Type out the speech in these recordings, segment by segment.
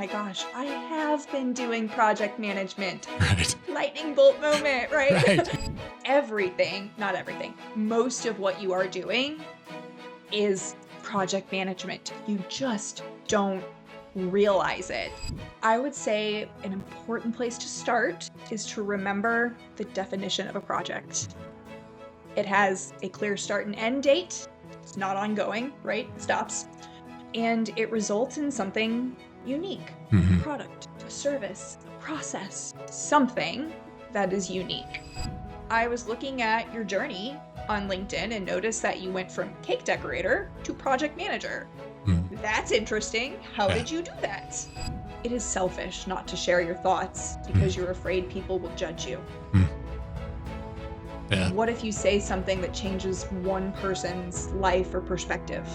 my gosh, I have been doing project management. Right. Lightning bolt moment, right? Right. Everything, not everything, most of what you are doing is project management. You just don't realize it. I would say an important place to start is to remember the definition of a project. It has a clear start and end date. It's not ongoing, right? It stops. And it results in something unique. A product, a service, a process, something that is unique. I was looking at your journey on LinkedIn and noticed that you went from cake decorator to project manager. That's interesting. How Yeah. did you do that? It is selfish not to share your thoughts because you're afraid people will judge you. Yeah. What if you say something that changes one person's life or perspective?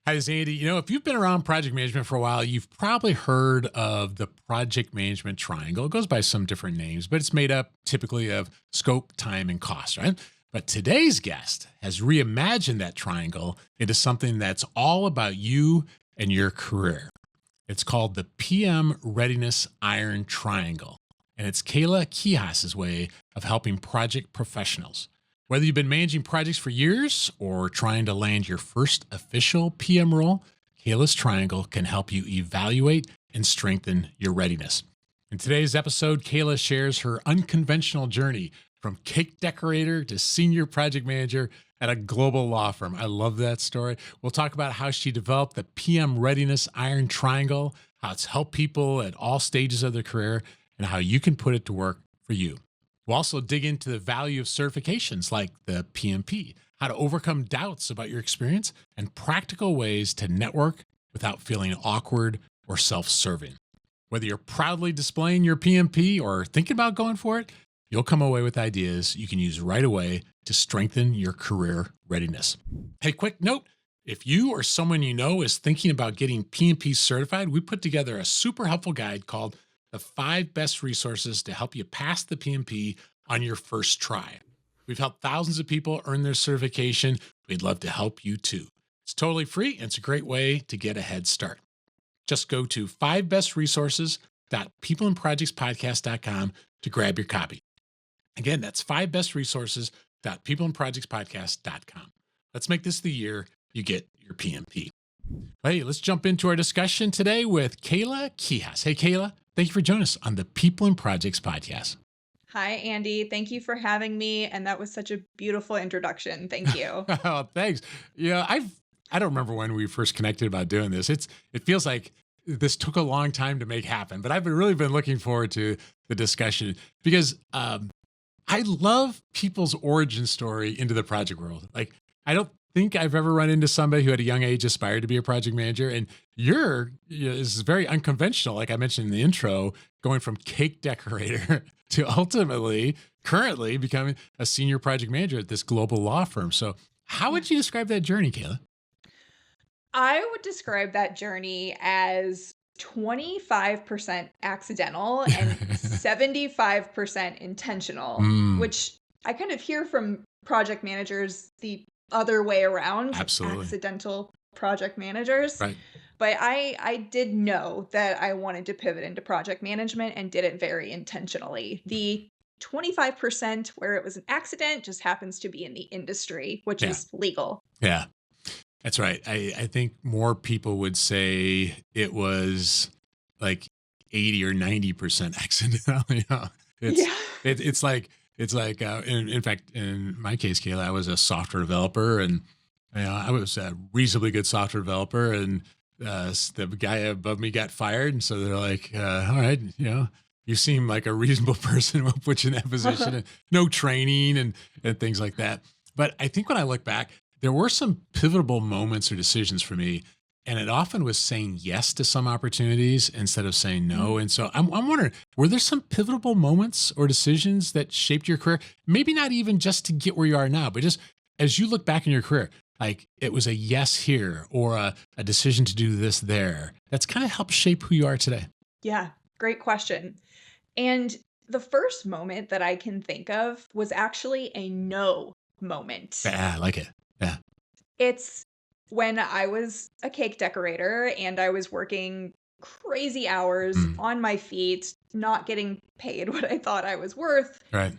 Hi, this is Andy. If you've been around project management for a while, you've probably heard of the project management triangle. It goes by some different names, but it's made up typically of scope, time, and cost, right? But today's guest has reimagined that triangle into something that's all about you and your career. It's called the PM Readiness Iron Triangle, and it's Kayla Quijas' way of helping project professionals. Whether you've been managing projects for years or trying to land your first official PM role, Kayla's Triangle can help you evaluate and strengthen your readiness. In today's episode, Kayla shares her unconventional journey from cake decorator to senior project manager at a global law firm. I love that story. We'll talk about how she developed the PM Readiness Iron Triangle, how it's helped people at all stages of their career, and how you can put it to work for you. We'll also dig into the value of certifications like the PMP, how to overcome doubts about your experience, and practical ways to network without feeling awkward or self-serving. Whether you're proudly displaying your PMP or thinking about going for it, you'll come away with ideas you can use right away to strengthen your career readiness. Hey, quick note. If you or someone you know is thinking about getting PMP certified, we put together a super helpful guide called the 5 Best Resources to Help You Pass the PMP on Your First Try. We've helped thousands of people earn their certification. We'd love to help you too. It's totally free and it's a great way to get a head start. Just go to 5bestresources.peopleandprojectspodcast.com to grab your copy. Again, that's 5bestresources.peopleandprojectspodcast.com. Let's make this the year you get your PMP. Hey, let's jump into our discussion today with Kayla Quijas. Hey, Kayla, thank you for joining us on the People and Projects podcast. Hi, Andy. Thank you for having me. And that was such a beautiful introduction. Thank you. Oh, thanks. Yeah, I don't remember when we first connected about doing this. It feels like this took a long time to make happen, but I've really been looking forward to the discussion because I love people's origin story into the project world. Like, I don't think I've ever run into somebody who at a young age aspired to be a project manager. And is very unconventional. Like I mentioned in the intro, going from cake decorator to ultimately currently becoming a senior project manager at this global law firm. So how would you describe that journey, Kayla? I would describe that journey as 25% accidental and 75% intentional, Mm, which I kind of hear from project managers the other way around, absolutely. accidental project managers. Right. But I did know that I wanted to pivot into project management and did it very intentionally. The 25% where it was an accident just happens to be in the industry, which Yeah. is legal. Yeah. That's right. I think more people would say it was like 80 or 90% accidental. It's Yeah. in fact, in my case, Kayla, I was a software developer and I was a reasonably good software developer and the guy above me got fired. And so they're like, all right, you seem like a reasonable person. We'll put you in that position and no training and things like that. But I think when I look back, there were some pivotal moments or decisions for me, and it often was saying yes to some opportunities instead of saying no. And so I'm wondering, were there some pivotal moments or decisions that shaped your career? Maybe not even just to get where you are now, but just as you look back in your career, like it was a yes here or a decision to do this there. That's kind of helped shape who you are today. Yeah, great question. And the first moment that I can think of was actually a no moment. Yeah, I like it. Yeah. It's when I was a cake decorator and I was working crazy hours Mm, on my feet, not getting paid what I thought I was worth, right.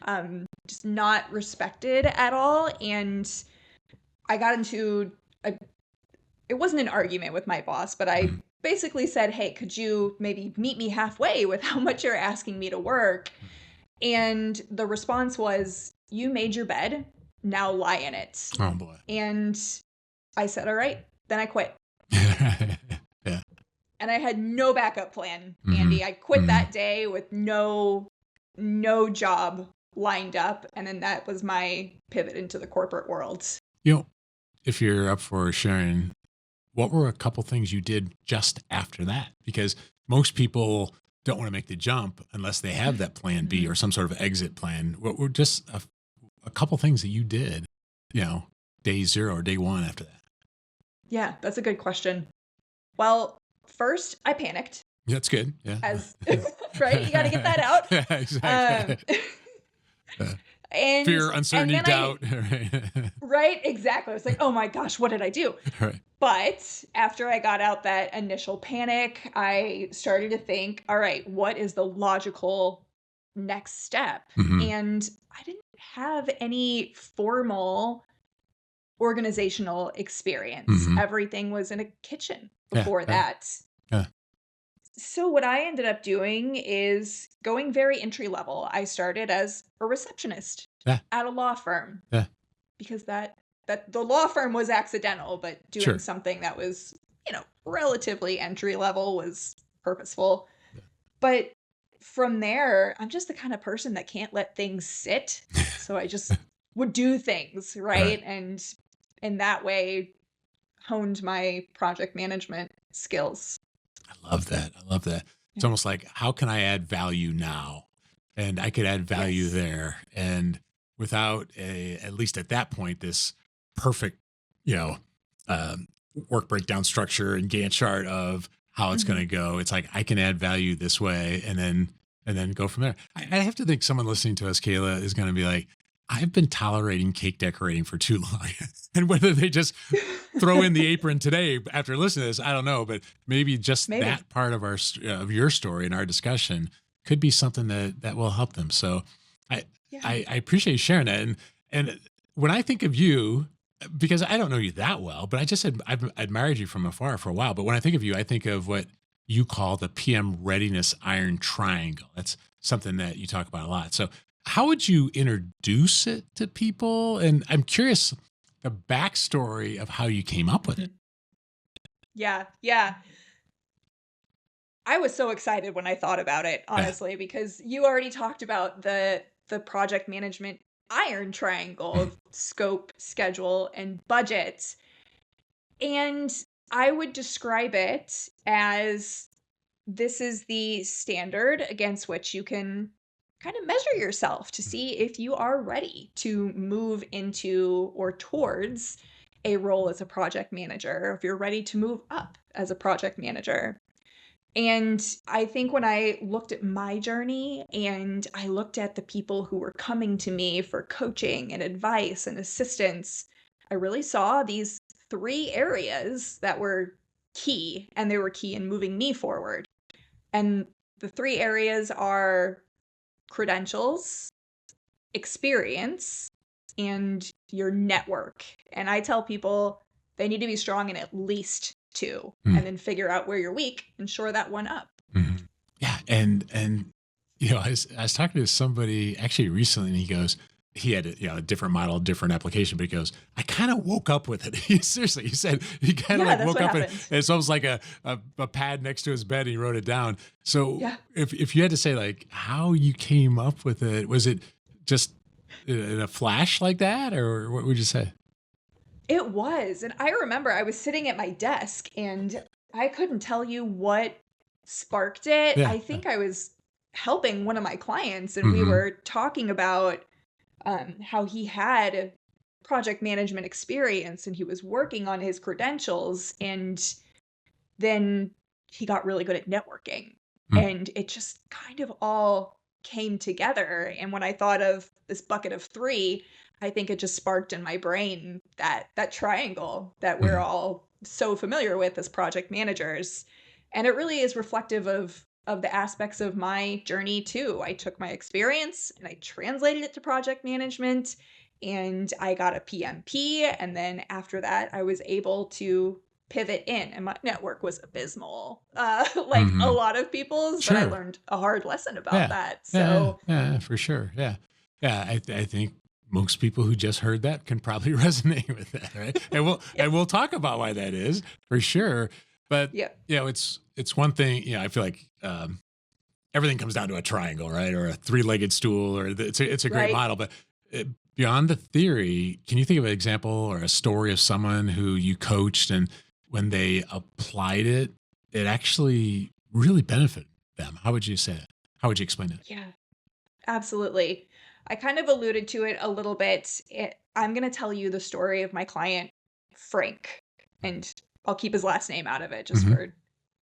just not respected at all. And I got into a, it wasn't an argument with my boss, but I Mm, basically said, hey, could you maybe meet me halfway with how much you're asking me to work? And the response was, you made your bed, now lie in it. oh boy. And I said, all right, then I quit. Yeah. And I had no backup plan, Hmm. Andy. I quit Hmm. that day with no job lined up, and then that was my pivot into the corporate world. You know, if you're up for sharing, what were a couple things you did just after that? Because most people don't want to make the jump unless they have that plan B Mhm. or some sort of exit plan. What were just a couple things that you did, you know, day zero or day one after that? Yeah, that's a good question. Well, first I panicked That's good. Yeah. as right, you got to get that out. Yeah, exactly. Um and Fear, and uncertainty, then I doubt. Right. right, exactly. I was like, "Oh my gosh, what did I do?" Right. But after I got out that initial panic, I started to think, all right, what is the logical next step? Hmm. And I didn't have any formal organizational experience. Hmm. Everything was in a kitchen Yeah. before Yeah. that. Yeah. So, what I ended up doing is going very entry level. I started as a receptionist Yeah. at a law firm Yeah. because that the law firm was accidental, but doing Sure. something that was, relatively entry level was purposeful. Yeah. But from there, I'm just the kind of person that can't let things sit. So I just would do things, All right. right? And in that way honed my project management skills. I love that. I love that. It's Yeah. almost like, how can I add value now? And I could add value Yes. there. And without at least at that point, this perfect, you know, um, work breakdown structure and Gantt chart of how it's going Mhm. to go. It's like, I can add value this way and then go from there. I have to think someone listening to us, Kayla, is going to be like, I've been tolerating cake decorating for too long. And whether they just throw in the apron today after listening to this, I don't know, but maybe just Maybe. that part of of your story and our discussion could be something that will help them. So I Yeah. I appreciate you sharing that. And when I think of you, because I don't know you that well, but I've admired you from afar for a while. But when I think of you, I think of what you call the PM Readiness Iron Triangle. That's something that you talk about a lot. So how would you introduce it to people? And I'm curious the backstory of how you came up with it. Mhm. Yeah. Yeah. I was so excited when I thought about it, Yeah. honestly, because you already talked about the project management iron triangle Mhm. of scope, schedule, and budget. And I would describe it as this is the standard against which you can kind of measure yourself to see if you are ready to move into or towards a role as a project manager, or if you're ready to move up as a project manager. And I think when I looked at my journey and I looked at the people who were coming to me for coaching and advice and assistance, I really saw these three areas that were key, and they were key in moving me forward. And the three areas are credentials, experience, and your network. And I tell people they need to be strong in at least two, and then figure out where you're weak and shore that one up. Mhm. Yeah, and you know, I was talking to somebody actually recently, and he goes, he had a different model, different application, but he goes, I kind of woke up with it. Seriously, he said he kind of Yeah, like that's woke what up and happened. it's almost like a pad next to his bed. And he wrote it down. So Yeah, if you had to say like how you came up with it, was it just in a flash like that, or what would you say? it was. And I remember I was sitting at my desk and I couldn't tell you what sparked it. Yeah. I think I was helping one of my clients and we Mm-hmm. were talking about how he had project management experience and he was working on his credentials. And then he got really good at networking. And it just kind of all came together. And when I thought of this bucket of three, I think it just sparked in my brain that triangle that we're Mhm. all so familiar with as project managers. And it really is reflective of the aspects of my journey too. I took my experience and I translated it to project management and I got a PMP, and then after that I was able to pivot in, and my network was abysmal. Like a Mhm. lot of people's, but I Sure. learned a hard lesson about Yeah. that. Yeah, yeah, So, yeah, for sure. Yeah. Yeah, I think most people who just heard that can probably resonate with that, right? yeah. And we'll talk about why that is for sure. But Yeah. it's one thing, I feel like everything comes down to a triangle, right? Or a three-legged stool, or it's a great Right? model. But beyond the theory, can you think of an example or a story of someone who you coached and when they applied it, it actually really benefited them? How would you say that? How would you explain it? Yeah, absolutely. I kind of alluded to it a little bit. I'm going to tell you the story of my client, Frank, and I'll keep his last name out of it just Hmm. for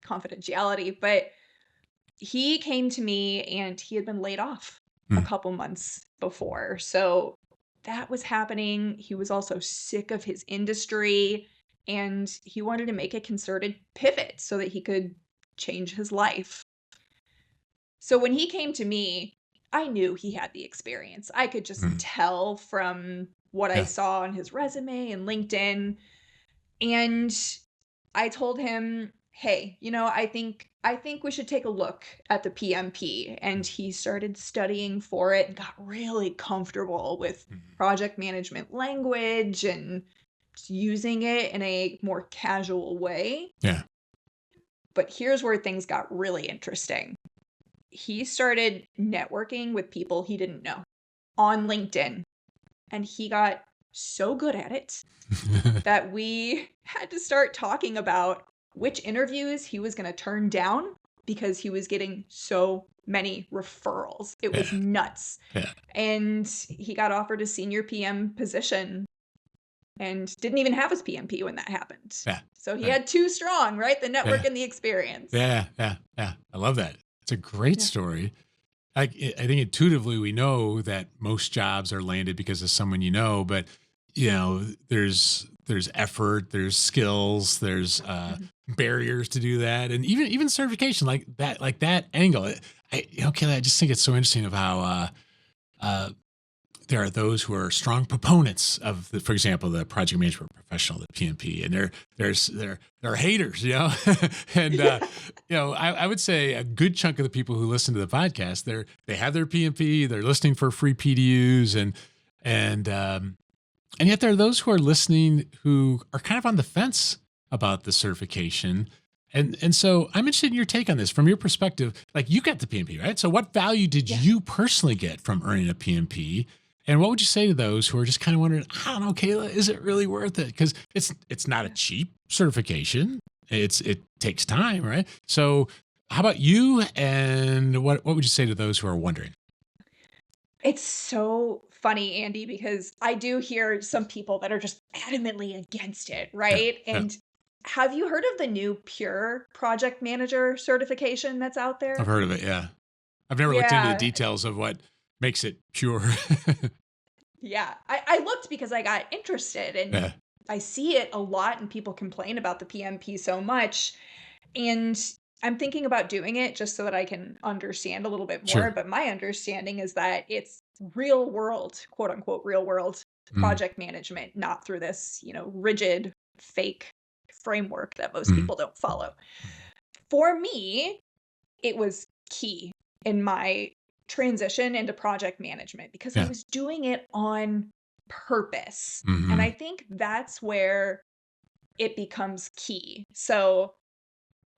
confidentiality. But he came to me and he had been laid off a couple months before. So that was happening. He was also sick of his industry and he wanted to make a concerted pivot so that he could change his life. So when he came to me, I knew he had the experience. I could just Mm. tell from what I Yeah. saw on his resume and LinkedIn. And I told him, "Hey, I think we should take a look at the PMP." And he started studying for it and got really comfortable with Mhm. project management language and using it in a more casual way. Yeah. But here's where things got really interesting. He started networking with people he didn't know on LinkedIn, and he got so good at it that we had to start talking about which interviews he was going to turn down because he was getting so many referrals. It was Yeah. nuts. Yeah. And he got offered a senior PM position and didn't even have his PMP when that happened. Yeah. So he Right. had two strong, right? The network Yeah. and the experience. Yeah. Yeah. Yeah. I love that. It's a great Yeah. story. I think intuitively we know that most jobs are landed because of someone you know, but there's effort, there's skills, there's Mhm. barriers to do that, and even certification like that angle. Kelly, I just think it's so interesting of how uh, there are those who are strong proponents of for example, the project management professional, the PMP, and there are haters, and Yeah. I would say a good chunk of the people who listen to the podcast, they have their PMP, they're listening for free PDUs, and yet there are those who are listening who are kind of on the fence about the certification. And so I'm interested in your take on this from your perspective. Like you got the PMP, right? So what value did Yeah. you personally get from earning a PMP? And what would you say to those who are just kind of wondering, I don't know, Kayla, is it really worth it? Because it's not a Yeah. cheap certification. It takes time, right? So how about you? And what would you say to those who are wondering? It's so funny, Andy, because I do hear some people that are just adamantly against it, Yeah, right? yeah. And have you heard of the new Pure Project Manager certification that's out I've there? heard of it. Yeah. I've never looked into the Yeah, details of what makes it pure. yeah. I looked because I got interested and Yeah. I see it a lot and people complain about the PMP so much. And I'm thinking about doing it just so that I can understand a little bit more. Sure. But my understanding is that it's real world, quote unquote, real world Mm, project management, not through this, rigid, fake framework that most mm, people don't follow. For me, it was key in my transition into project management because I yeah. was doing it on purpose. And I Hmm. think that's where it becomes key. So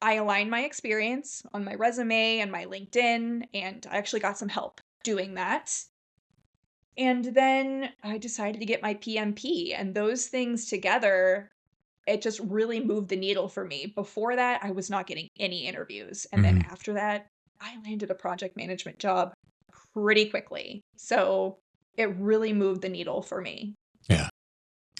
I aligned my experience on my resume and my LinkedIn, and I actually got some help doing that. And then I decided to get my PMP, and those things together, it just really moved the needle for me. Before that, I was not getting any interviews. And then Hmm. after that, I landed a project management job pretty quickly. So it really moved the needle for me. Yeah.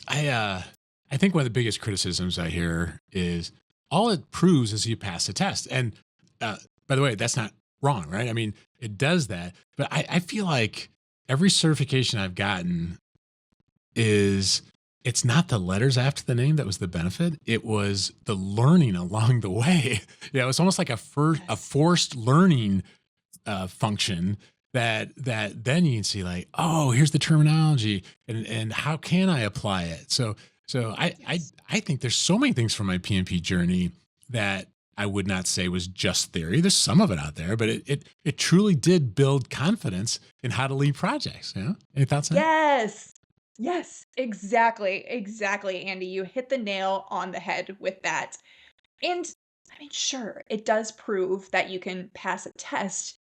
I uh I think one of the biggest criticisms I hear is all it proves is you pass the test. And uh, by the way, that's not wrong, right? I mean, it does that, but I feel like every certification I've gotten is it's not the letters after the name that was the benefit. It was the learning along the way. Yeah, it was almost like a Yes. forced learning function that then you can see like, oh, here's the terminology and how can I apply it? So Yes. I think there's so many things from my PMP journey that I would not say was just theory. There's some of it out there, but it truly did build confidence in how to lead projects. You know? Any thoughts on that? Yes. Yes. Exactly. Exactly, Andy. You hit the nail on the head with that. And I mean, sure, it does prove that you can pass a test.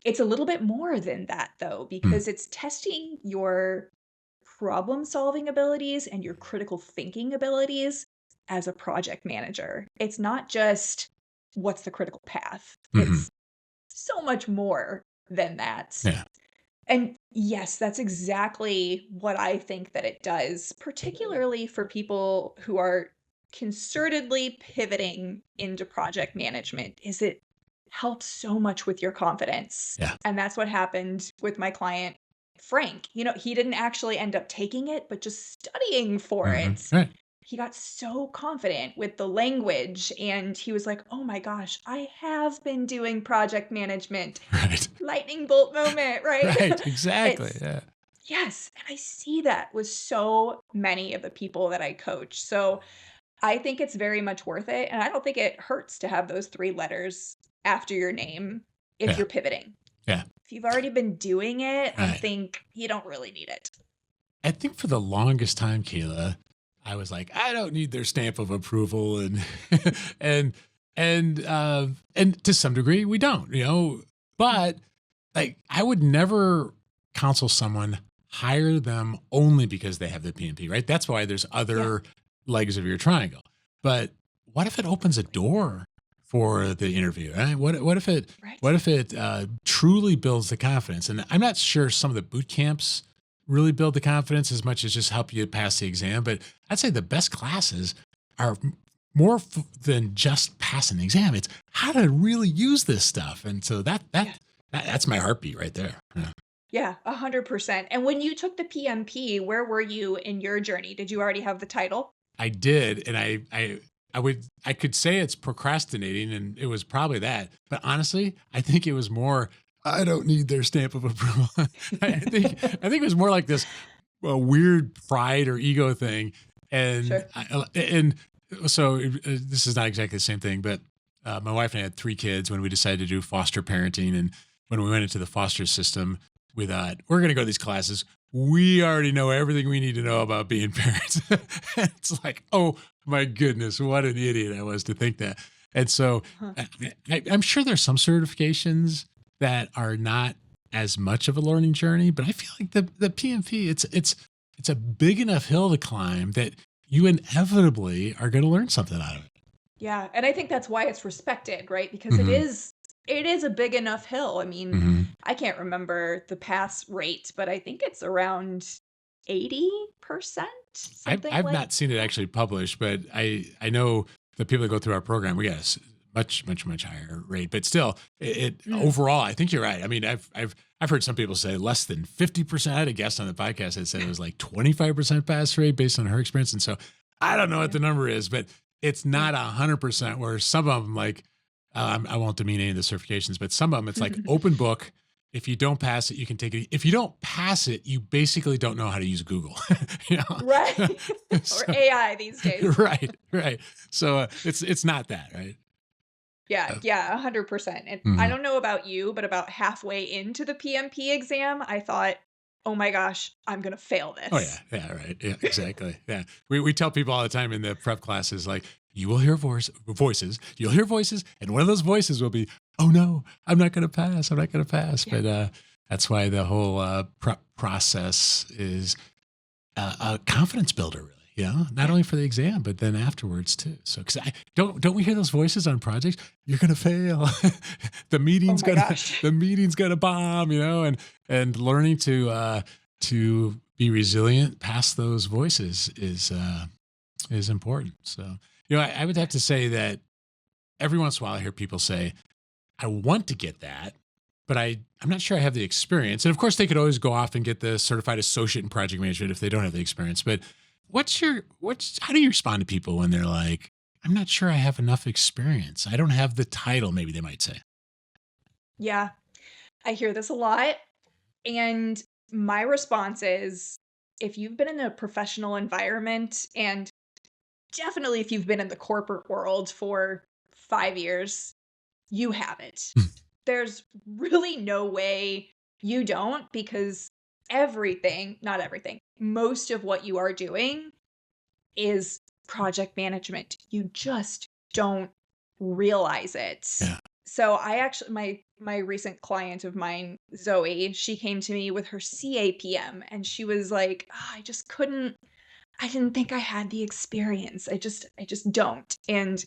It's a little bit more than that, though, Hmm. because it's testing your problem solving abilities and your critical thinking abilities as a project manager. It's not just what's the critical path, Hmm. it's so much more than that. Yeah. And yes, that's exactly what I think that it does, particularly for people who are concertedly pivoting into project management, is it helps so much with your confidence. Yeah. And that's what happened with my client Frank. He didn't actually end up taking it, but just studying for Hmm. it. Right. He got so confident with the language and he was like, "Oh my gosh, I have been doing project management." Right. Lightning bolt moment, right? Right. Exactly. It's Yeah. yes, and I see that with so many of the people that I coach. So, I think it's very much worth it, and I don't think it hurts to have those 3 letters after your name if Yeah. you're pivoting. Yeah. If you've already been doing it, I Right. think you don't really need it. I think for the longest time, Kayla, I was like, I don't need their stamp of approval, and and and to some degree, we don't, you know. Mhm. But like, I would never counsel someone hire them only because they have the PMP, right? That's why there's Yeah, other legs of your triangle. But what if it opens a door for the interview? Right? What right. if it truly builds the confidence? And I'm not sure some of the boot camps really build the confidence as much as just help you pass the exam. But I'd say the best classes are more than just passing the exam. It's how to really use this stuff. And so Yeah. that's my heartbeat right there. Yeah. Yeah, 100%. And when you took the PMP, where were you in your journey? Did you already have the title? I did, and I could say it's procrastinating, and it was probably that. But honestly, I think it was more. I don't need their stamp of approval. I think it was more like this weird pride or ego thing, and Sure. and so this is not exactly the same thing, but my wife and I had 3 kids when we decided to do foster parenting, and when we went into the foster system, we thought we're going to go to these classes. We already know everything we need to know about being parents. It's like, oh my goodness, what an idiot I was to think that. And so Huh. I'm sure there's some certifications that are not as much of a learning journey, but I feel like the PMP, it's a big enough hill to climb that you inevitably are going to learn something out of it. Yeah, and I think that's why it's respected, right? Because it Hmm. is it is a big enough hill. I mean, Hmm. I can't remember the pass rate, but I think it's around 80%, something I've like not seen it that. actually published, but I know the people that go through our program, we got a much higher rate, but still, it Mm, overall, I think you're right. I mean, I've heard some people say less than 50%. I had a guest on the podcast that said it was like 25% pass rate based on her experience, and so I don't know what yeah, the number is, but it's yeah. not 100%. Where some of them, like I won't demean any of the certifications, but some of them, it's like open book. If you don't pass it, you can take it. If you don't pass it, you basically don't know how to use Google. you know? Right. Or So, AI these days. right, right. So it's not that, right? Yeah, yeah, 100%. And I Mhm. don't know about you, but about halfway into the PMP exam, I thought, "Oh my gosh, I'm gonna fail Oh yeah, this." yeah, right. Yeah, exactly. Yeah. We tell people all the time in the prep classes, like, you will hear voices, you'll hear voices, and one of those voices will be, oh no, I'm not gonna pass. I'm not gonna pass. Yeah. But that's why the whole prep process is a confidence builder, really. You know, not Yeah. only for the exam, but then afterwards too. So, because I don't we hear those voices on projects? You're gonna fail. the Oh meeting's my gonna gosh. the meeting's gonna bomb. You know, and learning to be resilient past those voices is important. So, you know, I would have to Yes. say that every once in a while I hear people say, "I want to get that." but I'm not sure I have the experience. And of course, they could always go off and get the certified associate in project management if they don't have the experience. But how do you respond to people when they're like, I'm not sure I have enough experience. I don't have the title, maybe they might say. Yeah, I hear this a lot. And my response is if you've been in a professional environment, and definitely if you've been in the corporate world for 5 years, you have it. There's really no way you don't, because everything, not everything, most of what you are doing is project management. You just don't realize it. Yeah. So I actually my recent client of mine, Zoe, she came to me with her CAPM and she was like, "Ah, I didn't think I had the experience. I just don't." And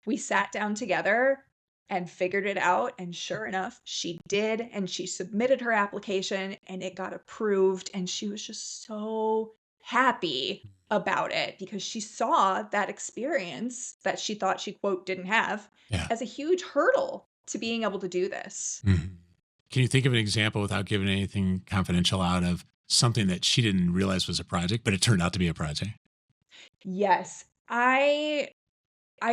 we sat down together and figured it out, and sure enough, she did, and she submitted her application and it got approved, and she was just so happy about it because she saw that experience that she thought she quote didn't have Yeah. as a huge hurdle to being able to do this. Mhm. Can you think of an example without giving anything confidential out of something that she didn't realize was a project, but it turned out to be a project? Yes. I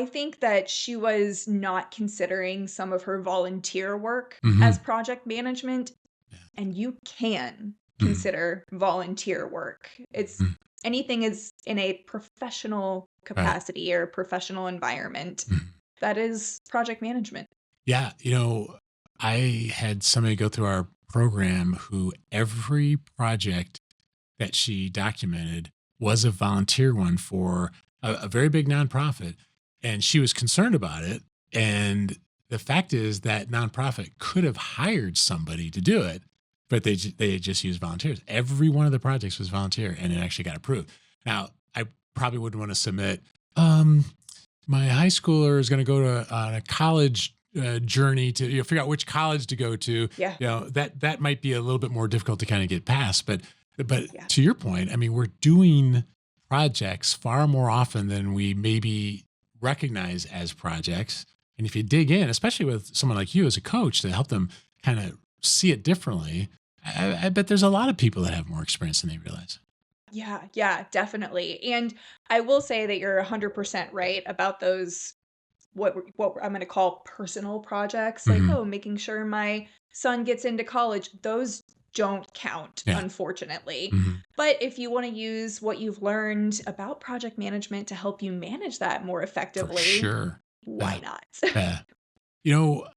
think that she was not considering some of her volunteer work Hmm. as project management, Yeah. and you can Mhm. consider volunteer work. It's Mhm. anything is in a professional Right. capacity or professional environment Mhm. that is project management. Yeah. I had somebody go through our program who every project that she documented was a volunteer one for a very big nonprofit. And she was concerned about it. And the fact is that nonprofit could have hired somebody to do it, but they just used volunteers. Every one of the projects was volunteer and it actually got approved. Now, I probably wouldn't want to submit, my high schooler is going to go to on a college journey to figure out which college to go to. Yeah. That might be a little bit more difficult to kind of get past. But Yeah. to your point, I mean, we're doing projects far more often than we maybe recognize as projects. And if you dig in, especially with someone like you as a coach to help them kind of see it differently, I bet there's a lot of people that have more experience than they realize. Yeah, yeah, definitely. And I will say that you're 100% right about those what I'm gonna call personal projects, like, Hmm. oh, making sure my son gets into college. Those don't count, Yeah. unfortunately. Hmm. But if you wanna use what you've learned about project management to help you manage that more For effectively, sure. why Yeah. not? Yeah. You know,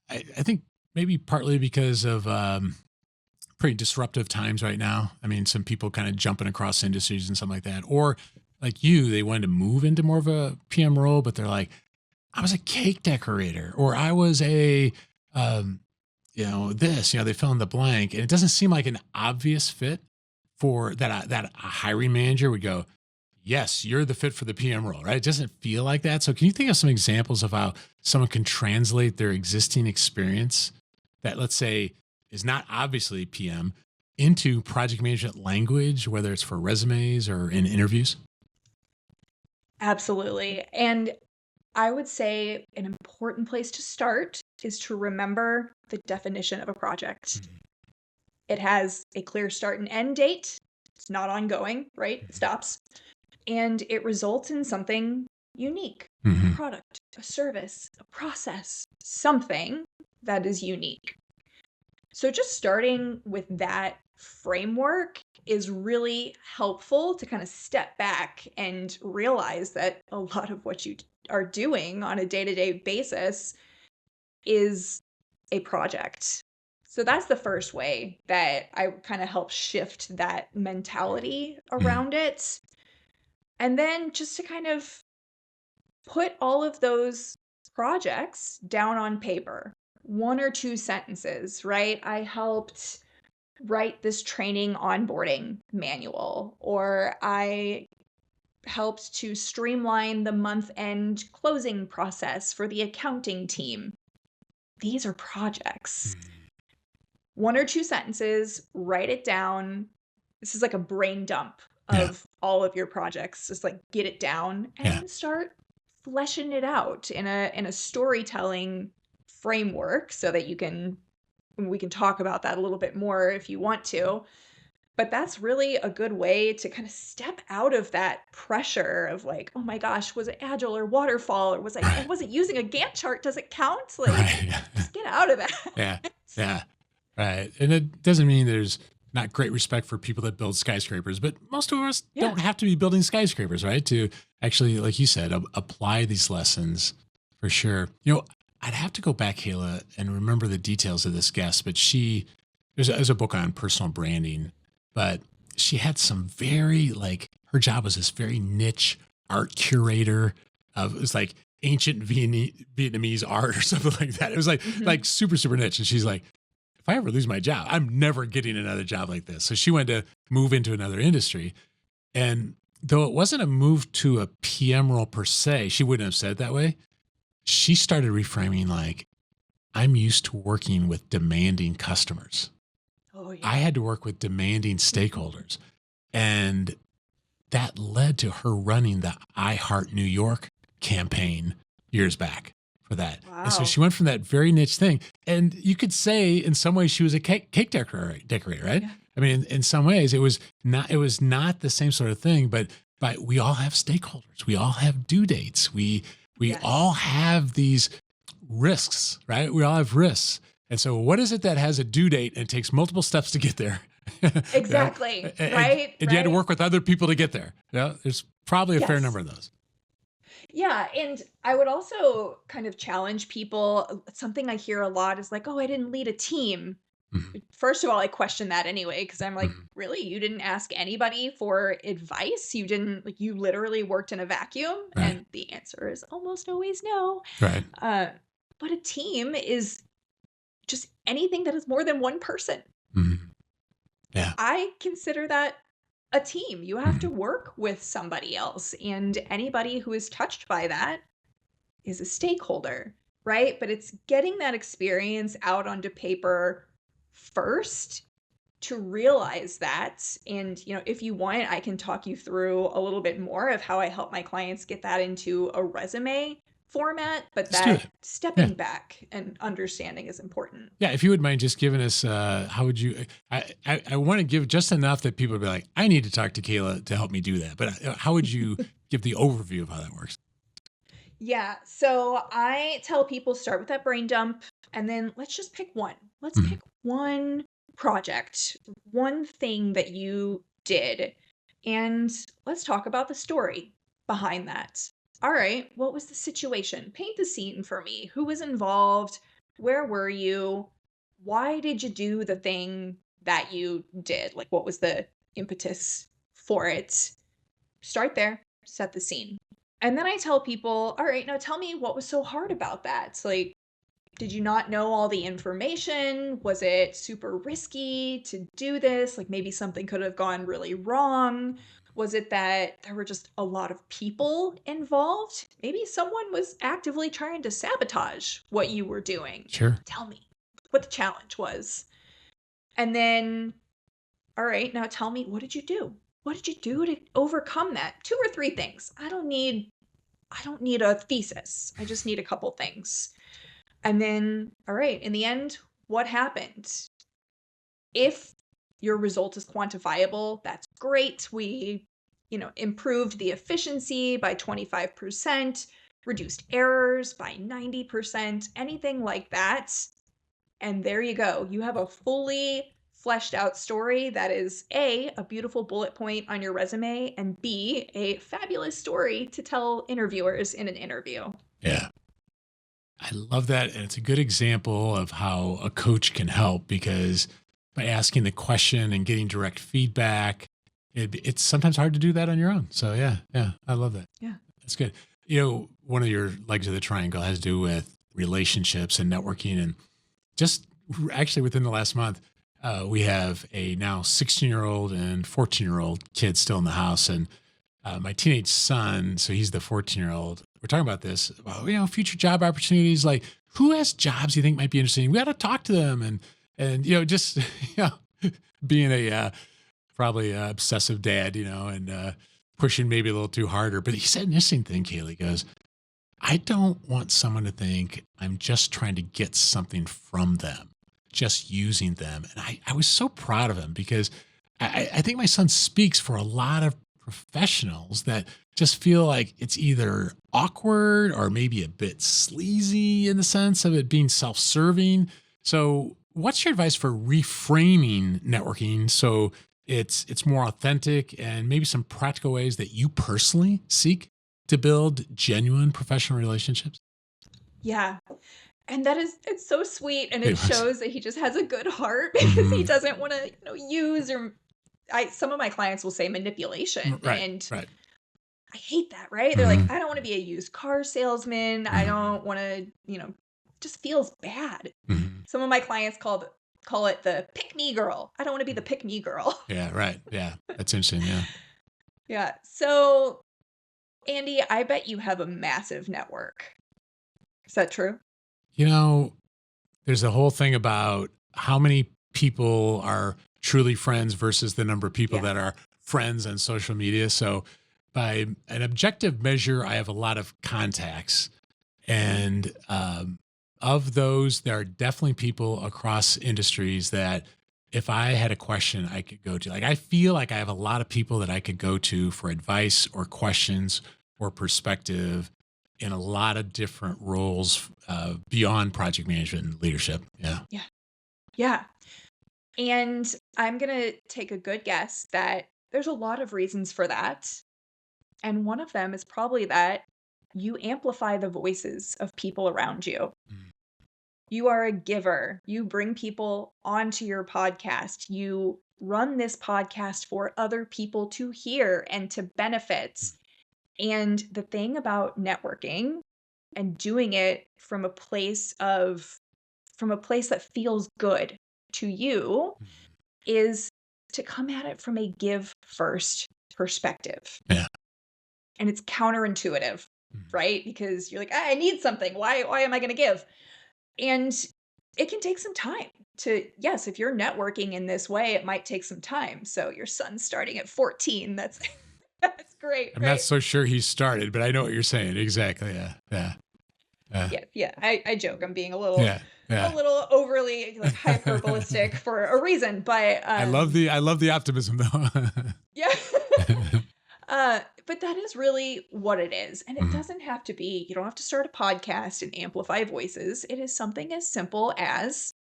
I think maybe partly because of pretty disruptive times right now. I mean, some people kind of jumping across industries and something like that. Or like you, they wanted to move into more of a PM role, but they're like, I was a cake decorator or I was a, um, they fill in the blank. And it doesn't seem like an obvious fit for that a hiring manager would go, yes, you're the fit for the PM role, right? It doesn't feel like that. So can you think of some examples of how someone can translate their existing experience that, let's say, is not obviously PM into project management language, whether it's for resumes or in interviews? Absolutely. And I would say an important place to start is to remember the definition of a project. Mhm. It has a clear start and end date. It's not ongoing, right? It stops. And it results in something unique, a Mhm. product, a service, a process, something that is unique. So just starting with that framework is really helpful to kind of step back and realize that a lot of what you are doing on a day-to-day basis is a project. So that's the first way that I kind of help shift that mentality Mhm. around it. And then just to kind of put all of those projects down on paper, one or two sentences, right? I helped write this training onboarding manual, or I helped to streamline the month end closing process for the accounting team. These are projects. Mhm. One or two sentences, write it down. This is like a brain dump Yeah. of all of your projects. Just like get it down and Yeah. then start fleshing it out in a storytelling framework so that you can we can talk about that a little bit more if you want to. But that's really a good way to kind of step out of that pressure of like, oh my gosh, was it agile or waterfall? Or I Right. wasn't using a Gantt chart. Does it count? Like, Right. just get out of Yeah. that. Yeah. Right. And it doesn't mean there's not great respect for people that build skyscrapers, but most of us Yeah. don't have to be building skyscrapers, right? To actually, like you said, apply these lessons for sure. I'd have to go back, Kayla, and remember the details of this guest, but there's a book on personal branding, but she had some very, like, her job was this very niche art curator of, it was like ancient Vietnamese art or something like that. It was Mhm. like super, super niche. And she's like, if I ever lose my job, I'm never getting another job like this. So she went to move into another industry. And though it wasn't a move to a PM role per se, she wouldn't have said it that way. She started reframing like, I'm used to working with demanding customers. Oh, I yeah. had to work with demanding stakeholders. And that led to her running the I Heart New York campaign years back for that. And so Wow. she went from that very niche thing. And you could say in some ways she was a cake decorator, right? Yeah. I mean, in some ways it was not the same sort of thing, but we all have stakeholders. We all have due dates. We all Yes. have these risks, right? We all have risks. And so what is it that has a due date and takes multiple steps to get there? Yeah. Exactly. And, Right. and you had to Right. work with other people to get there. Yeah. There's probably a fair Yes. number of those. Yeah, and I would also kind of challenge people. Something I hear a lot is like, "Oh, I didn't lead a team." Mhm, First of all, I question that anyway because I'm like, mhm. "Really? You didn't ask anybody for advice? You didn't like you literally worked in a vacuum?" Right. And the answer is almost always no. Right. Uh, but a team is just anything that is more than one person. Mhm. Yeah. I consider that a team. You have to Mhm. work with somebody else, and anybody who is touched by that is a stakeholder, right? But it's getting that experience out onto paper first to realize that. And, if you want, I can talk you through a little bit more of how I help my clients get that into a resume format, but Let's do that it. Yeah. stepping back and understanding is important. Yeah. If you would mind just giving us, how would you, I want to give just enough that people would be like, I need to talk to Kayla to help me do that. But how would you give the overview of how that works? Yeah. So I tell people start with that brain dump and then let's just pick one. Let's Mhm. pick one project, one thing that you did, and let's talk about the story behind that. All right. What was the situation? Paint the scene for me. Who was involved? Where were you? Why did you do the thing that you did? Like, what was the impetus for it? Start there, set the scene. And then I tell people, all right, now tell me what was so hard about that. Like, did you not know all the information? Was it super risky to do this? Like, maybe something could have gone really wrong. Was it that there were just a lot of people involved? Maybe someone was actively trying to sabotage what you were doing. Sure. Tell me what the challenge was. And then, all right, now tell me, what did you do? What did you do to overcome that? 2 or 3 things. I don't need a thesis. I just need a couple things. And then, all right, in the end, what happened? If your result is quantifiable, that's great. We, improved the efficiency by 25%, reduced errors by 90%, anything like that. And there you go. You have a fully fleshed out story that is a beautiful bullet point on your resume, and B, a fabulous story to tell interviewers in an interview. Yeah. I love that. And it's a good example of how a coach can help because by asking the question and getting direct feedback, it's sometimes hard to do that on your own. So, yeah, yeah, I love that. Yeah. That's good. One of your legs of the triangle has to do with relationships and networking. And just actually within the last month, we have a now 16-year-old and 14-year-old kid still in the house. And my teenage son, so he's the 14-year-old. We're talking about this, about, future job opportunities. Like, who has jobs you think might be interesting? We got to talk to them, and just being a probably obsessive dad, and pushing maybe a little too harder. But he said an interesting thing, Kaylee. He goes, I don't want someone to think I'm just trying to get something from them. just using them. And I was so proud of him because I think my son speaks for a lot of professionals that just feel like it's either awkward or maybe a bit sleazy in the sense of it being self-serving. So, what's your advice for reframing networking so it's more authentic and maybe some practical ways that you personally seek to build genuine professional relationships? Yeah. And it's so sweet, and it It was. shows that he just has a good heart because he Mhm. doesn't wanna, use or some of my clients will say manipulation, Right, and right. I hate that, right? They're like, Mhm, "I don't wanna be a used car salesman. I mhm, don't wanna," just feels bad. mhm. Some of my clients call it the pick me girl. I don't wanna be the pick me girl. Yeah, right. Yeah, that's interesting. Yeah. Yeah. So, Andy, I bet you have a massive network. Is that true? You know, there's a whole thing about how many people are truly friends versus the number of people Yeah. that are friends on social media. So, by an objective measure, I have a lot of contacts. And of those, there are definitely people across industries that if I had a question, I could go to. Like, I feel like I have a lot of people that I could go to for advice or questions or perspective in a lot of different roles beyond project management and leadership. Yeah. Yeah. Yeah. And I'm gonna take a good guess that there's a lot of reasons for that. And one of them is probably that you amplify the voices of people around you. Mm, You are a giver. You bring people onto your podcast. You run this podcast for other people to hear and to benefit. mm, And the thing about networking and doing it from a place that feels good to you mm. is to come at it from a give first perspective. Yeah. And it's counterintuitive, Mm. right? Because you're like, "Ah, I need something. Why am I going to give?" And it can take some time to, yes, if you're networking in this way, it might take some time. So your son's starting at 14. That's that's great, I'm not right? so sure he started, but I know what you're saying. Exactly. Yeah. Yeah. Yeah. Yeah, yeah. I joke. I'm being Yeah. a Yeah. little overly like hyperbolistic for a reason, but I love the optimism though. yeah. But that is really what it is. And it Mhm. doesn't have to be, you don't have to start a podcast and amplify voices. It is something as simple as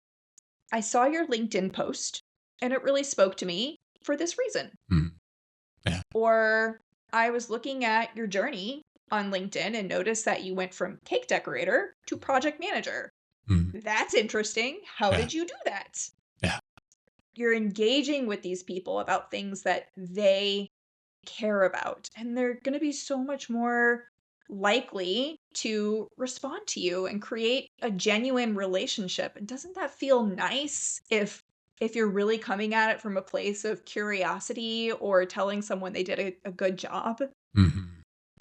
I saw your LinkedIn post and it really spoke to me for this reason. Mhm. Yeah. Or I was looking at your journey on LinkedIn and noticed that you went from cake decorator to project manager. Mhm. That's interesting. How Yeah. did you do that? Yeah. You're engaging with these people about things that they care about, and they're going to be so much more likely to respond to you and create a genuine relationship. And doesn't that feel nice if you're really coming at it from a place of curiosity or telling someone they did a good job? Mhm.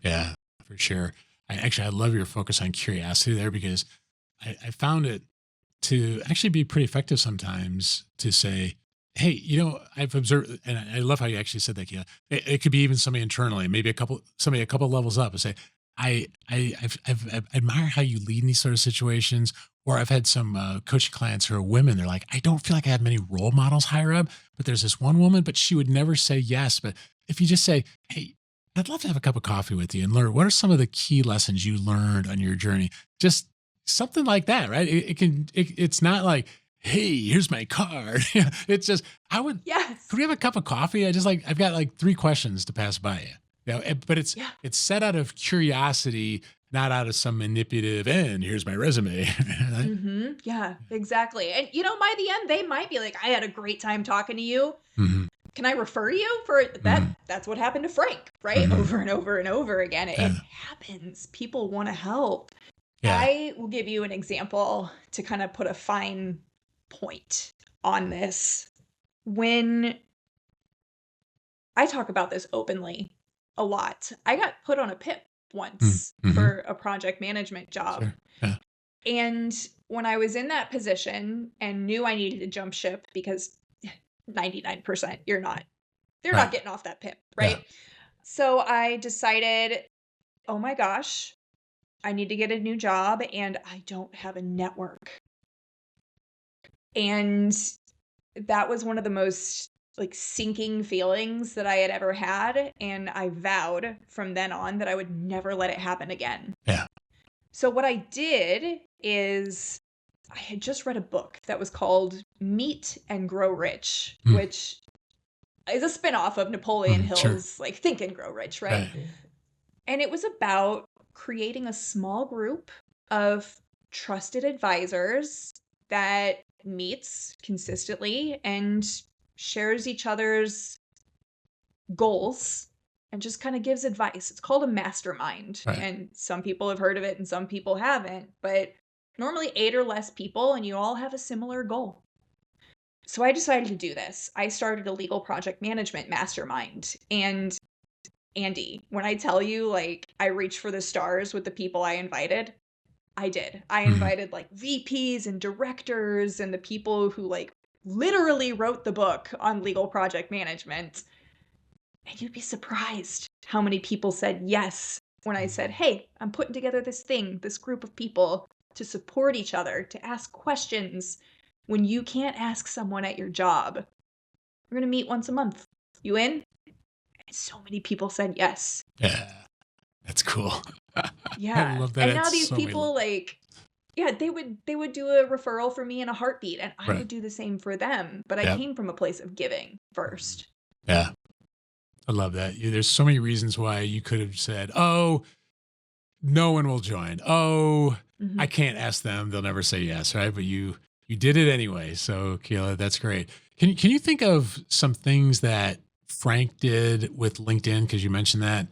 Yeah, for sure. I love your focus on curiosity there because I found it to actually be pretty effective sometimes to say, hey, I've observed, and I love how you actually said that, Keela. It could be even somebody internally, maybe somebody a couple levels up, and say, I've admire how you lead in these sort of situations. Or I've had some coaching clients who are women. They're like, I don't feel like I have many role models higher up, but there's this one woman, but she would never say yes. But if you just say, hey, I'd love to have a cup of coffee with you and learn what are some of the key lessons you learned on your journey. Just something like that, right? It's not like, hey, here's my card. It's just, could Yes. we have a cup of coffee? I've got like three questions to pass by you. But Yeah. it's set out of curiosity, not out of some manipulative, and here's my resume. Right? Mhm. Yeah, exactly. And by the end they might be like, "I had a great time talking to you. Mhm, Can I refer you for that?" mhm, That's what happened to Frank, right? mhm. Over and over and over again. It Yeah. happens. People want to help. Yeah. I will give you an example to kind of put a fine point on this. When I talk about this openly a lot, I got put on a PIP Mm, once mhm. for a project management job. Sure. Yeah. And when I was in that position and knew I needed to jump ship because 99% they're not Right. getting off that PIP, Yeah. right? So I decided, "Oh my gosh, I need to get a new job and I don't have a network." And that was one of the most like sinking feelings that I had ever had. And I vowed from then on that I would never let it happen again. Yeah. So what I did is I had just read a book that was called Meet and Grow Rich, Mm, which is a spinoff of Napoleon sure. Hill's like Think and Grow Rich, right? Right. And it was about creating a small group of trusted advisors that meets consistently and shares each other's goals and just kind of gives advice. It's called a mastermind. Right. And some people have heard of it and some people haven't, but normally 8 or less people and you all have a similar goal. So I decided to do this. I started a legal project management mastermind. And Andy, when I tell you, like, I reached for the stars with the people I invited, I did. I Mhm. invited like VPs and directors and the people who like literally wrote the book on legal project management. And you'd be surprised how many people said yes when I said, hey, I'm putting together this thing, this group of people to support each other, to ask questions when you can't ask someone at your job. We're going to meet once a month. You in? And so many people said yes. Yeah. That's cool. I Yeah. love that And at now these so many people levels. like yeah, they would do a referral for me in a heartbeat and I Right. would do the same for them, but I Yep. came from a place of giving Mhm. first. Yeah. I love that. There's so many reasons why you could have said, "Oh, no one will join. Oh, I Mhm. can't ask them. They'll never say yes." Right. But you did it anyway. So Kayla, that's great. Can you think of some things that Frank did with LinkedIn? Because you mentioned that.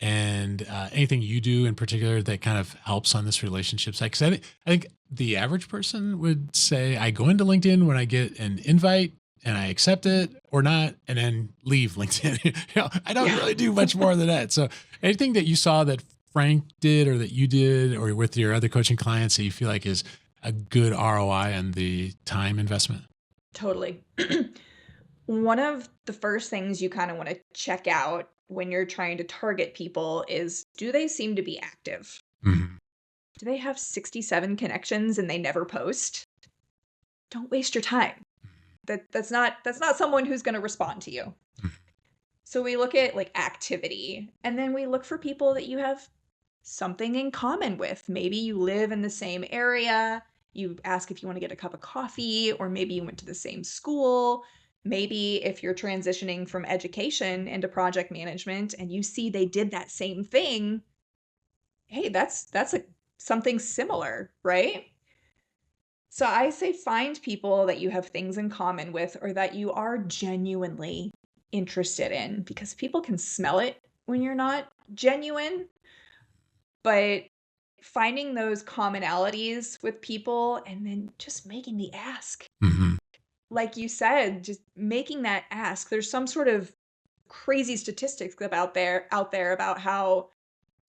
And anything you do in particular that kind of helps on this relationship side? Because I think the average person would say, I go into LinkedIn when I get an invite and I accept Mhm. it or not, and then leave LinkedIn. I don't Yeah. really do much more than that. So anything that you saw that Frank did or that you did or with your other coaching clients that you feel like is a good ROI on the time investment? Totally. One of the first things you kind of want to check out when you're trying to target people is do they seem to be active? Mhm. Do they have 67 connections and they never post? Don't waste your time. That's not someone who's going to respond to you. Mhm. So we look at like activity and then we look for people that you have something in common with. Maybe you live in the same area. You ask if you want to get a cup of coffee, or maybe you went to the same school. Maybe if you're transitioning from education into project management and you see they did that same thing, hey, that's a something similar, right? So I say find people that you have things in common with or that you are genuinely interested in because people can smell it when you're not genuine, but finding those commonalities with people and then just making the ask. Mhm. Like you said, just making that ask. There's some sort of crazy statistics out there about how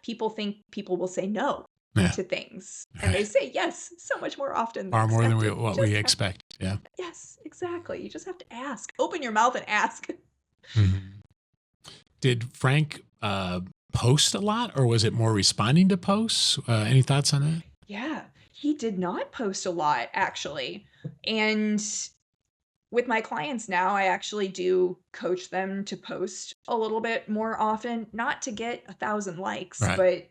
people think people will say no Yeah. to things and they Right. say yes so much more often than Far more than expected. You what we just have expect. Yeah. yes, exactly. You just have to ask. Open your mouth and ask. Mhm. Did Frank post a lot, or was it more responding to posts? Any thoughts on that? Yeah, he did not post a lot actually. And with my clients now, I actually do coach them to post a little bit more often, not to get 1,000 likes, Right. but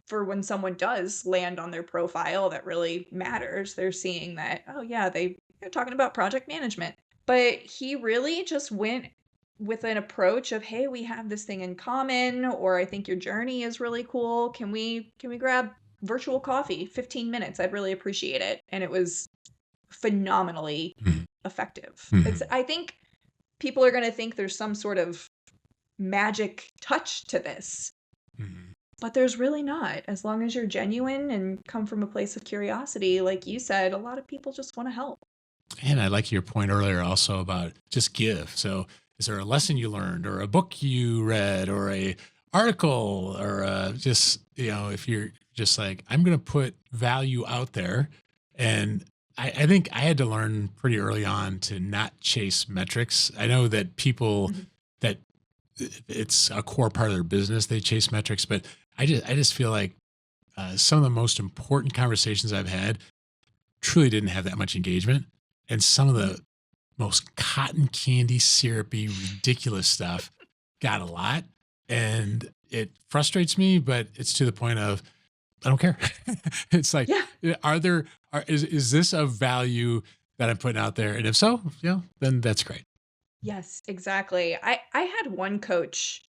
for when someone does land on their profile that really matters, they're seeing that, oh yeah, they're talking about project management. But he really just went with an approach of, hey, we have this thing in common, or I think your journey is really cool. Can we grab virtual coffee, 15 minutes? I'd really appreciate it. And it was phenomenally Mhm. effective. It's Mhm. I think people are gonna think there's some sort of magic touch to this, Mhm. but there's really not. As long as you're genuine and come from a place of curiosity, like you said, a lot of people just wanna help. And I like your point earlier also about just give. So, is there a lesson you learned, or a book you read, or a article, or just if you're just like, I'm going to put value out there, and I think I had to learn pretty early on to not chase metrics. I know that people Mhm. that it's a core part of their business, they chase metrics, but I just feel like some of the most important conversations I've had truly didn't have that much engagement. and some of the most cotton candy syrupy, ridiculous stuff got a lot. And it frustrates me, but it's to the point of, I don't care. It's like, Yeah. is this a value that I'm putting out there? And if so, then that's great. Yes, exactly. I had one coach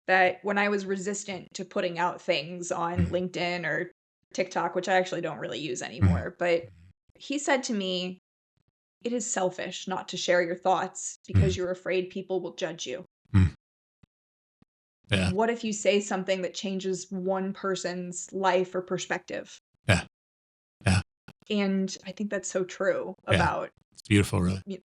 that when I was resistant to putting out things on Mhm. LinkedIn or TikTok, which I actually don't really use Mhm. anymore, but he said to me, "It is selfish not to share your thoughts because Mhm. you're afraid people will judge you. Mhm. Yeah. What if you say something that changes one person's life or perspective?" Yeah. Yeah. And I think that's so true Yeah. about It's beautiful, really. y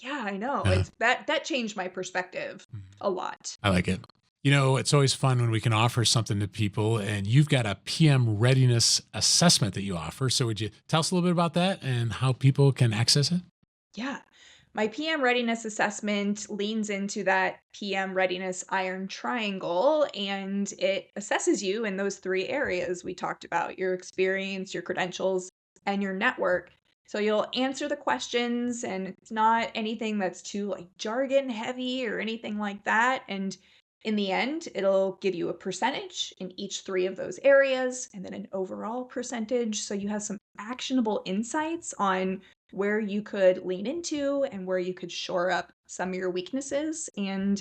yeah, I know. Yeah. It's that changed my perspective Mhm. a lot. I like it. It's always fun when we can offer something to people, and you've got a PM readiness assessment that you offer. So would you tell us a little bit about that and how people can access it? Yeah. My PM readiness assessment leans into that PM readiness iron triangle, and it assesses you in those three areas we talked about: your experience, your credentials, and your network. So you'll answer the questions, and it's not anything that's too like jargon heavy or anything like that. And in the end, it'll give you a percentage in each three of those areas and then an overall percentage. So you have some actionable insights on where you could lean into and where you could shore up some of your weaknesses. And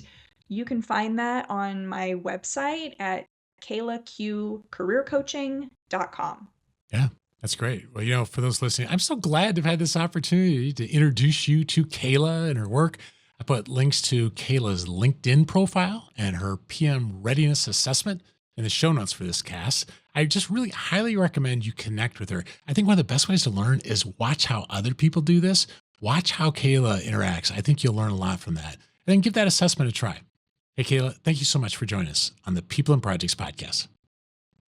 you can find that on my website at Kayla Q Career Coaching.com. Yeah, that's great. Well, for those listening, I'm so glad to have had this opportunity to introduce you to Kayla and her work. I put links to Kayla's LinkedIn profile and her PM readiness assessment in the show notes for this cast. I just really highly recommend you connect with her. I think one of the best ways to learn is watch how other people do this. Watch how Kayla interacts. I think you'll learn a lot from that. And then give that assessment a try. Hey, Kayla, thank you so much for joining us on the People and Projects podcast.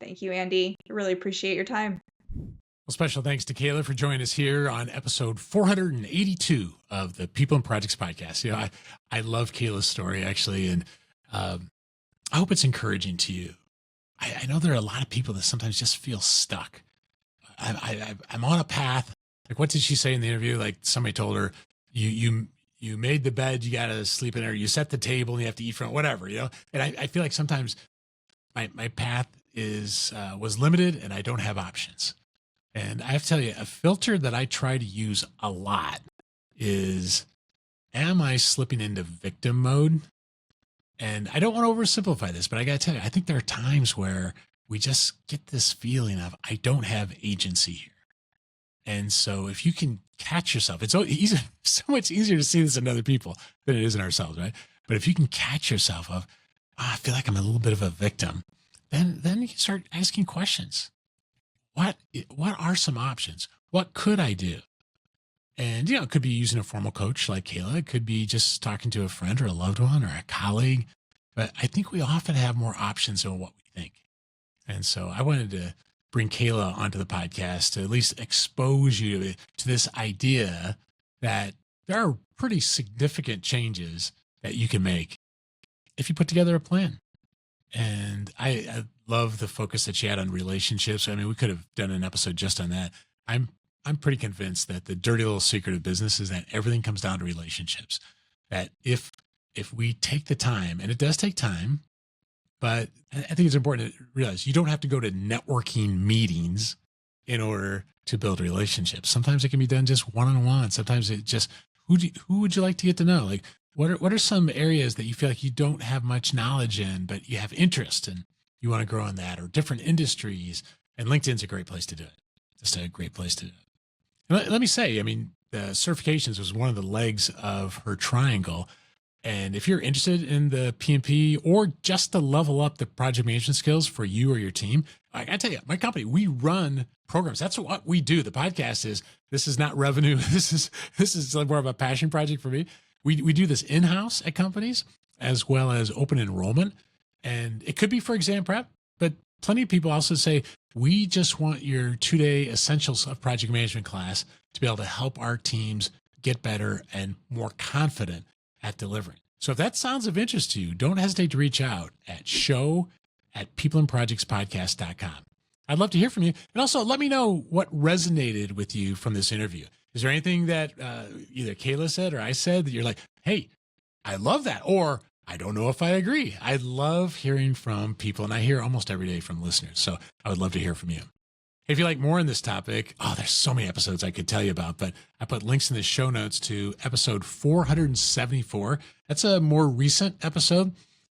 Thank you, Andy. I really appreciate your time. Well, special thanks to Kayla for joining us here on episode 482 of the People and Projects podcast. I love Kayla's story, actually, and I hope it's encouraging to you. I know there are a lot of people that sometimes just feel stuck. I'm on a path. Like, what did she say in the interview? Like, somebody told her, you made the bed, you got to sleep in there. You set the table, and you have to eat from it, whatever, And I feel like sometimes my path was limited, and I don't have options. And I have to tell you, a filter that I try to use a lot is, am I slipping into victim mode? And I don't want to oversimplify this, but I got to tell you, I think there are times where we just get this feeling of, I don't have agency here. And so if you can catch yourself, it's so much easier to see this in other people than it is in ourselves, right? But if you can catch yourself of, I feel like I'm a little bit of a victim, then you can start asking questions. What are some options? What could I do? And, it could be using a formal coach like Kayla. It could be just talking to a friend or a loved one or a colleague. But I think we often have more options than what we think. And so I wanted to bring Kayla onto the podcast to at least expose you to this idea that there are pretty significant changes that you can make if you put together a plan. And I love the focus that she had on relationships. I mean, we could have done an episode just on that. I'm pretty convinced that the dirty little secret of business is that everything comes down to relationships. That if we take the time, and it does take time, but I think it's important to realize you don't have to go to networking meetings in order to build relationships. Sometimes it can be done just one-on-one. Sometimes it just, who would you like to get to know? Like, what are some areas that you feel like you don't have much knowledge in, but you have interest and you want to grow in that, or different industries? And LinkedIn's a great place to do it. Just a great place to do it. And let me say, I mean, the certifications was one of the legs of her triangle. And if you're interested in the PMP or just to level up the project management skills for you or your team, I gotta tell you, my company, we run programs. That's what we do. The podcast this is not revenue. This is more of a passion project for me. We do this in-house at companies as well as open enrollment. And it could be for exam prep, but plenty of people also say, we just want your 2-day essentials of project management class to be able to help our teams get better and more confident at delivering. So if that sounds of interest to you, don't hesitate to reach out at show@peopleandprojectspodcast.com. I'd love to hear from you. And also let me know what resonated with you from this interview. Is there anything that either Kayla said or I said that you're like, hey, I love that, or I don't know if I agree? I love hearing from people, and I hear almost every day from listeners. So I would love to hear from you. If you like more on this topic, there's so many episodes I could tell you about, but I put links in the show notes to episode 474. That's a more recent episode,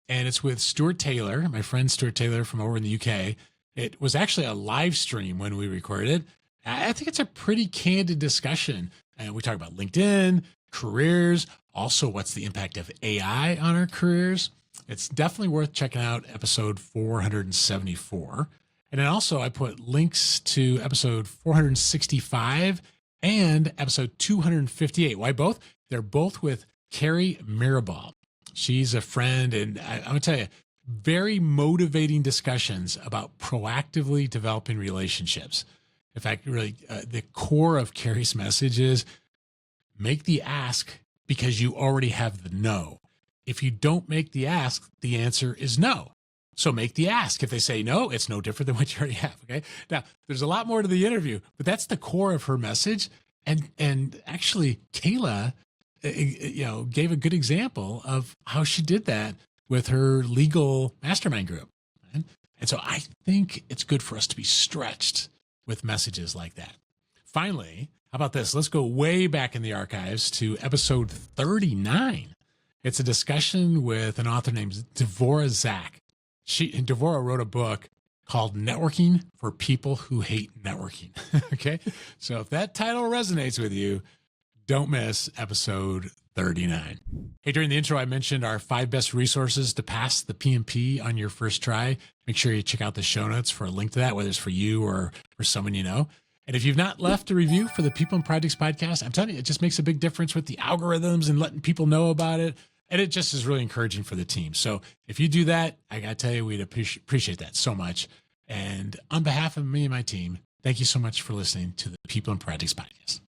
and it's with Stuart Taylor, my friend Stuart Taylor from over in the UK. It was actually a live stream when we recorded it. I think it's a pretty candid discussion. And we talk about LinkedIn, careers, also what's the impact of AI on our careers. It's definitely worth checking out episode 474. And then also I put links to episode 465 and episode 258. Why both? They're both with Carrie Mirabal. She's a friend, and I'm going to tell you, very motivating discussions about proactively developing relationships. In fact, really, the core of Carrie's message is make the ask because you already have the no. If you don't make the ask, the answer is no. So make the ask. If they say no, it's no different than what you already have. Okay. Now, there's a lot more to the interview, but that's the core of her message. And actually, Kayla, gave a good example of how she did that with her legal mastermind group. Right? And so I think it's good for us to be stretched with messages like that. Finally, how about this? Let's go way back in the archives to episode 39. It's a discussion with an author named Devorah Zach. Devorah wrote a book called Networking for People Who Hate Networking. Okay. So if that title resonates with you, don't miss episode 39. Hey, during the intro, I mentioned our 5 best resources to pass the PMP on your first try. Make sure you check out the show notes for a link to that, whether it's for you or for someone you know. And if you've not left a review for the People and Projects podcast, I'm telling you, it just makes a big difference with the algorithms and letting people know about it. And it just is really encouraging for the team. So if you do that, I got to tell you, we'd appreciate that so much. And on behalf of me and my team, thank you so much for listening to the People and Projects podcast.